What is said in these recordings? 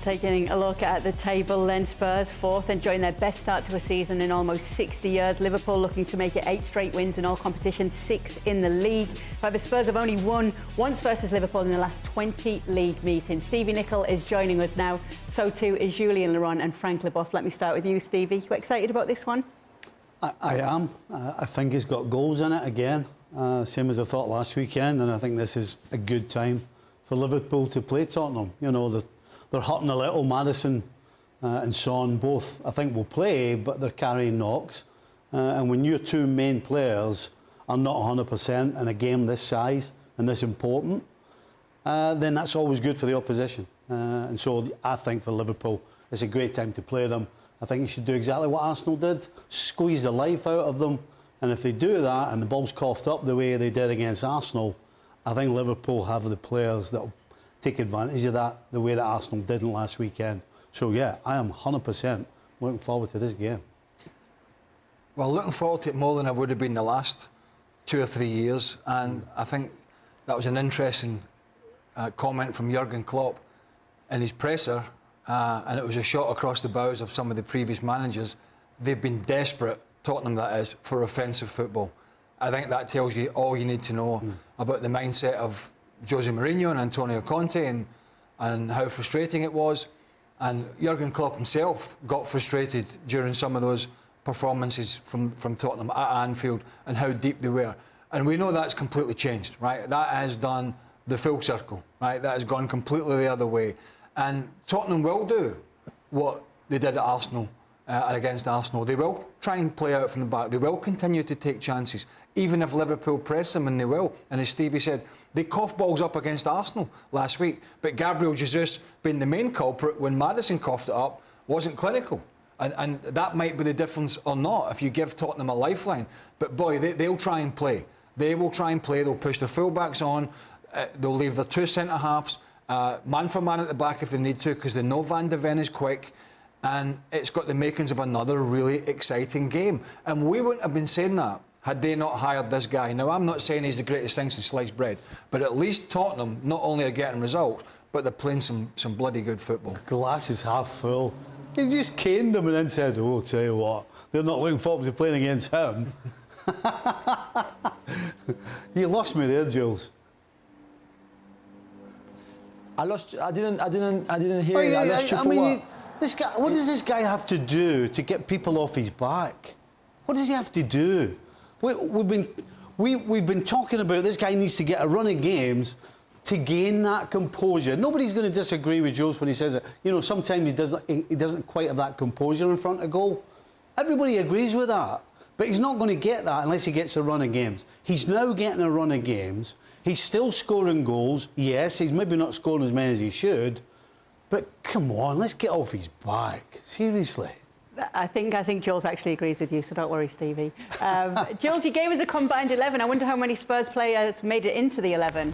Taking a look at the table then, Spurs fourth, enjoying their best start to a season in almost 60 years. Liverpool looking to make it 8 straight wins in all competitions, 6 in the league. However, Spurs have only won once versus Liverpool in the last 20 league meetings. Stevie Nicol is joining us now. So too is Julien and Frank Leboeuf. Let me start with you, Stevie. You excited about this one? I am. I think he's got goals in it again, same as I thought last weekend, and I think this is a good time for Liverpool to play Tottenham. You know, they're hurting a little. Madison and Son both, I think, will play, but they're carrying knocks. And when your two main players are not 100% in a game this size and this important, then that's always good for the opposition. And so I think for Liverpool, it's a great time to play them. I think you should do exactly what Arsenal did, squeeze the life out of them. And if they do that and the ball's coughed up the way they did against Arsenal, I think Liverpool have the players that will take advantage of that the way that Arsenal didn't last weekend. So, yeah, I am 100% looking forward to this game. Well, looking forward to it more than I would have been the last 2 or 3 years. And I think that was an interesting comment from Jurgen Klopp in his presser. And it was a shot across the bows of some of the previous managers. They've been desperate, Tottenham that is, for offensive football. I think that tells you all you need to know about the mindset of Jose Mourinho and Antonio Conte and how frustrating it was. And Jurgen Klopp himself got frustrated during some of those performances from Tottenham at Anfield and how deep they were. And we know that's completely changed, right? That has done the full circle, right? That has gone completely the other way. And Tottenham will do what they did at Arsenal and against Arsenal. They will try and play out from the back. They will continue to take chances, even if Liverpool press them, and they will. And as Stevie said, they coughed balls up against Arsenal last week, but Gabriel Jesus, being the main culprit when Madison coughed it up, wasn't clinical. And that might be the difference or not if you give Tottenham a lifeline. But boy, they'll try and play. They will try and play. They'll push their full-backs on. They'll leave their 2 centre-halves man for man at the back if they need to, because they know Van de Ven is quick. And it's got the makings of another really exciting game. And we wouldn't have been saying that had they not hired this guy. Now, I'm not saying he's the greatest thing since sliced bread, but at least Tottenham not only are getting results, but they're playing some bloody good football. Glass is half full. He just caned them and then said, oh, I'll tell you what, they're not looking forward to playing against him. You lost me there, Jules. I didn't hear you. I lost you for what? This guy, what does this guy have to do to get people off his back? What does he have to do? We've been talking about this guy needs to get a run of games to gain that composure. Nobody's going to disagree with Jules when he says it. You know, sometimes he doesn't quite have that composure in front of goal. Everybody agrees with that. But he's not going to get that unless he gets a run of games. He's now getting a run of games. He's still scoring goals. Yes, he's maybe not scoring as many as he should. But come on, let's get off his back. Seriously. I think Jules actually agrees with you, so don't worry, Stevie. Jules, you gave us a combined 11. I wonder how many Spurs players made it into the 11.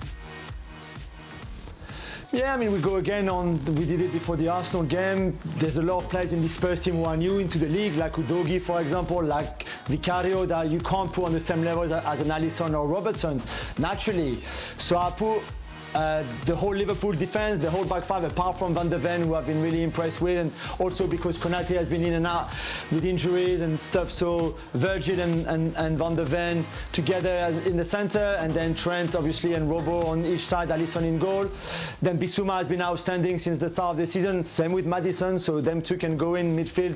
Yeah, I mean, we go again on, we did it before the Arsenal game. There's a lot of players in this Spurs team who are new into the league, like Udogie, for example, like Vicario, that you can't put on the same level as an Alisson or Robertson, naturally. So I put the whole Liverpool defence, the whole back five, apart from Van de Ven, who I've been really impressed with, and also because Konate has been in and out with injuries and stuff. So Virgil and Van de Ven together in the centre, and then Trent, obviously, and Robo on each side, Alisson in goal. Then Bissouma has been outstanding since the start of the season. Same with Maddison, so them two can go in midfield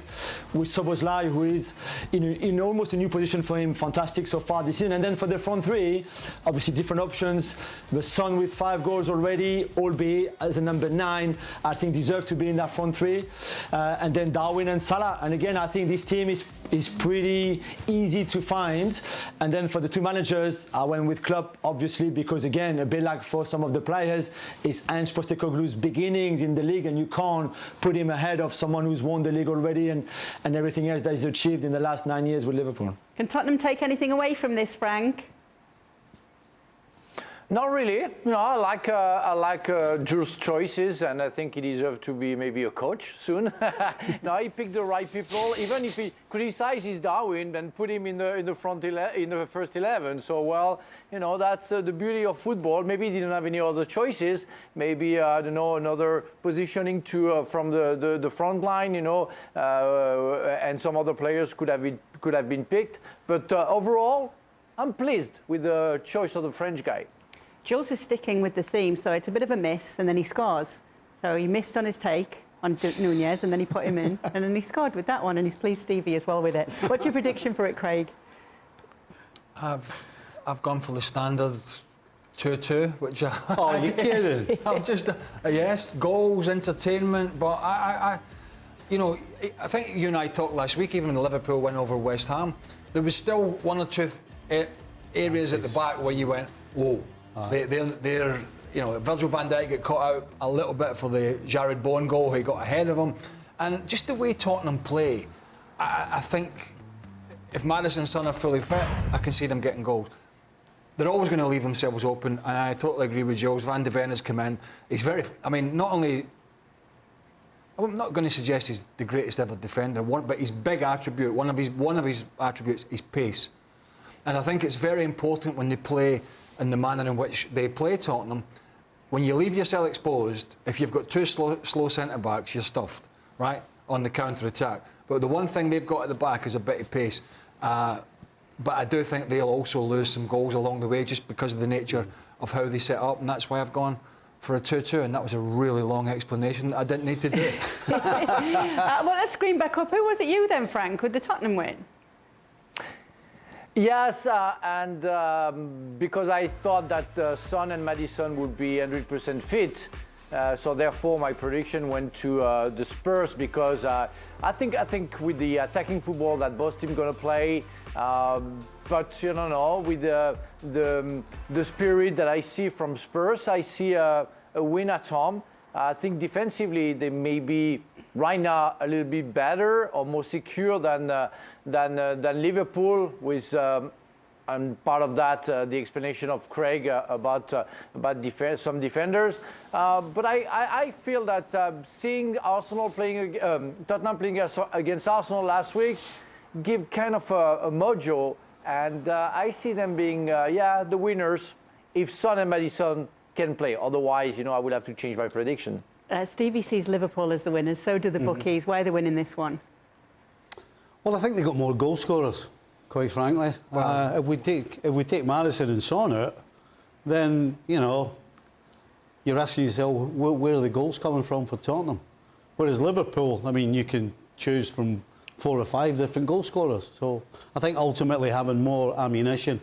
with Szoboszlai, who is in almost a new position for him. Fantastic so far this season. And then for the front three, obviously different options. The Son with 5 goals already, albeit as a number 9, I think deserve to be in that front three. And then Darwin and Salah. And again, I think this team is pretty easy to find. And then for the two managers, I went with Klopp, obviously, because again, a bit like for some of the players, it's Ange Postecoglou's beginnings in the league, and you can't put him ahead of someone who's won the league already and everything else that he's achieved in the last 9 years with Liverpool. Can Tottenham take anything away from this, Frank? Not really. No, I like Jules' choices, and I think he deserves to be maybe a coach soon. No, he picked the right people. Even if he criticizes Darwin, then put him in the first 11. So, well, you know, that's the beauty of football. Maybe he didn't have any other choices. Maybe I don't know, another positioning to from the front line, you know, and some other players could have been picked. But overall, I'm pleased with the choice of the French guy. Jules is sticking with the theme, so it's a bit of a miss, and then he scores. So he missed on his take on Nunez, and then he put him in, and then he scored with that one, and he's pleased Stevie as well with it. What's your prediction for it, Craig? I've gone for the standard 2-2, which Oh, you kidding? I'm just yes, goals, entertainment, but I you know, I think you and I talked last week. Even when Liverpool went over West Ham, there was still one or two areas at the back where you went, whoa. They're, you know, Virgil van Dijk got caught out a little bit for the Jared Bowen goal. He got ahead of him. And just the way Tottenham play, I think if Maddison and Son are fully fit, I can see them getting goals. They're always going to leave themselves open, and I totally agree with Jules. Van de Ven has come in. He's very, I mean, not only, I'm not going to suggest he's the greatest ever defender, but his big attribute, one of his attributes is pace. And I think it's very important when they play in the manner in which they play Tottenham, when you leave yourself exposed, if you've got two slow centre-backs, you're stuffed, right, on the counter-attack. But the one thing they've got at the back is a bit of pace. But I do think they'll also lose some goals along the way just because of the nature of how they set up, and that's why I've gone for a 2-2, and that was a really long explanation that I didn't need to do. Well, let's screen back up. Who was it, you then, Frank, with the Tottenham win? Yes, and because I thought that Son and Maddison would be 100% fit, so therefore my prediction went to the Spurs, because I think with the attacking football that both teams going to play, but you don't know, with the spirit that I see from Spurs, I see a win at home. I think defensively they may be right now a little bit better or more secure than Liverpool. With and part of that the explanation of Craig about some defenders. But I feel that seeing Arsenal playing Tottenham playing against Arsenal last week give kind of a mojo, and I see them being the winners if Son and Maddison can play. Otherwise, you know, I would have to change my prediction. Stevie sees Liverpool as the winners, so do the bookies. Why are they winning this one? Well, I think they got more goal scorers, quite frankly. If we take Maddison and Son out, then, you know, you're asking yourself, where are the goals coming from for Tottenham? Whereas Liverpool, I mean, you can choose from 4 or 5 different goal scorers. So I think ultimately having more ammunition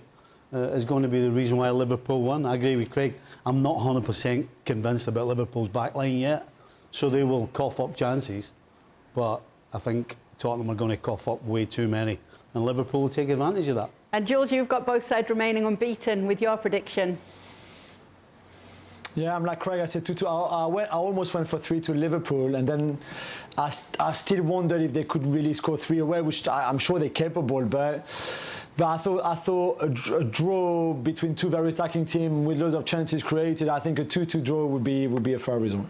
is going to be the reason why Liverpool won. I agree with Craig. I'm not 100% convinced about Liverpool's backline yet, so they will cough up chances, but I think Tottenham are going to cough up way too many, and Liverpool will take advantage of that. And Jules, you've got both sides remaining unbeaten with your prediction. Yeah, I'm like Craig. I said 2-2. I almost went for 3 to Liverpool, and then I still wondered if they could really score 3 away, which I'm sure they're capable, but I thought a draw between two very attacking teams with loads of chances created, I think a 2-2 draw would be a fair result.